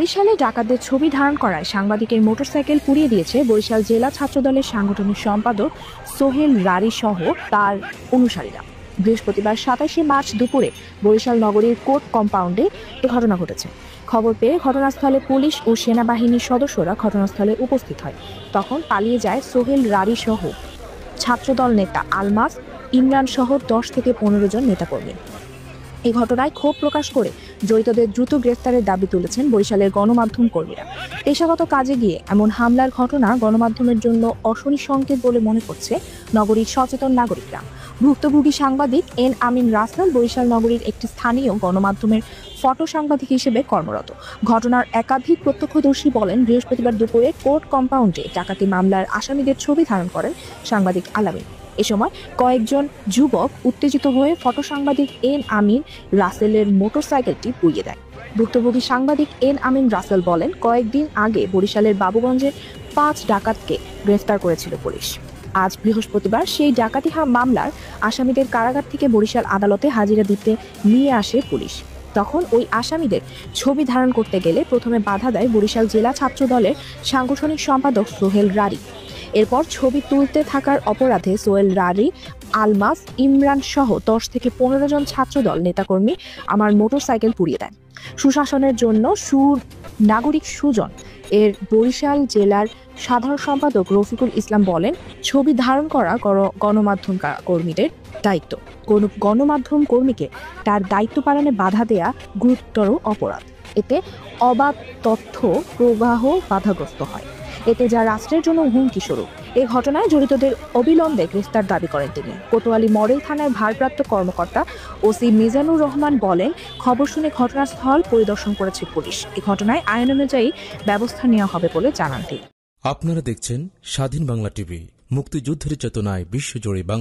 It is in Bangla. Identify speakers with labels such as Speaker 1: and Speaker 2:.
Speaker 1: বরিশালে ডাকাতদের ছবি ধারণ করায় সাংবাদিকের মোটরসাইকেল পুড়িয়ে দিয়েছে বরিশাল জেলা ছাত্রদলের সাংগঠনিক সম্পাদক সোহেল রারি সহ তার অনুসারীরা। বৃহস্পতিবার ২৭শে মার্চ দুপুরে বরিশাল নগরীর কোর্ট কম্পাউন্ডে এ ঘটনা ঘটেছে। খবর পেয়ে ঘটনাস্থলে পুলিশ ও সেনাবাহিনীর সদস্যরা ঘটনাস্থলে উপস্থিত হয়। তখন পালিয়ে যায় সোহেল রারি সহ ছাত্রদল নেতা আলমাস, ইমরান সহ ১০ থেকে ১৫ জন নেতাকর্মী। এই ঘটনায় ক্ষোভ প্রকাশ করে জড়িতদের দ্রুত গ্রেফতারের দাবি তুলেছেন বরিশালের গণমাধ্যম কর্মীরা। পেশাগত কাজে গিয়ে এমন হামলার ঘটনা গণমাধ্যমের জন্য অশনি সংকেত বলে মনে করছে নগরীর সচেতন নাগরিকরা। ভুক্তভোগী সাংবাদিক এন আমিন রাসেল বরিশাল নগরীর একটি স্থানীয় গণমাধ্যমের ফটো সাংবাদিক হিসেবে কর্মরত। ঘটনার একাধিক প্রত্যক্ষদর্শী বলেন, বৃহস্পতিবার দুপুরে কোর্ট কম্পাউন্ডে ডাকাতি মামলার আসামিদের ছবি ধারণ করেন সাংবাদিক আলামিন। এ সময় কয়েকজন যুবক উত্তেজিত হয়ে ফটো সাংবাদিক এন আমিন রাসেলের মোটরসাইকেলটি পুড়িয়ে দেয়। ভুক্তভোগী সাংবাদিক এন আমিন রাসেল বলেন, কয়েকদিন আগে বরিশালের বাবুগঞ্জে ৫ ডাকাতকে গ্রেফতার করেছিল পুলিশ। আজ বৃহস্পতিবার সেই ডাকাতি মামলার আসামিদের কারাগার থেকে বরিশাল আদালতে হাজিরা দিতে নিয়ে আসে পুলিশ। তখন ওই আসামিদের ছবি ধারণ করতে গেলে প্রথমে বাধা দেয় বরিশাল জেলা ছাত্র দলের সাংগঠনিক সম্পাদক সোহেল রারি। এরপর ছবি তুলতে থাকার অপরাধে সোহেল রারি, আলমাস, ইমরান সহ ১০ থেকে ১৫ জন ছাত্রদল নেতাকর্মী আমার মোটরসাইকেল পুড়িয়ে দেন। সুশাসনের জন্য নাগরিক সুজন এর বরিশাল জেলার সাধারণ সম্পাদক রফিকুল ইসলাম বলেন, ছবি ধারণ করা গণমাধ্যম কর্মীদের দায়িত্ব। কোন গণমাধ্যম কর্মীকে তার দায়িত্ব পালনে বাধা দেয়া গুরুতর অপরাধ। এতে অবাধ তথ্য প্রবাহ বাধাগ্রস্ত হয়। এতে যা রাষ্ট্রের জন্য হুমকি স্বরূপ। এই ঘটনায় জড়িতদের অবিলম্বে গ্রেফতার দাবি করেন তিনি। কোতোয়ালি মডেল থানার ভারপ্রাপ্ত কর্মকর্তা ওসি মিজানুর রহমান বলেন, খবর শুনে ঘটনাস্থল পরিদর্শন করেছে পুলিশ। এই ঘটনায় আইন অনুযায়ী ব্যবস্থা নেওয়া হবে বলে জানান তিনি।
Speaker 2: আপনারা দেখছেন স্বাধীন বাংলা টিভি, মুক্তিযুদ্ধের চেতনায় বিশ্বজুড়ে বাংলা।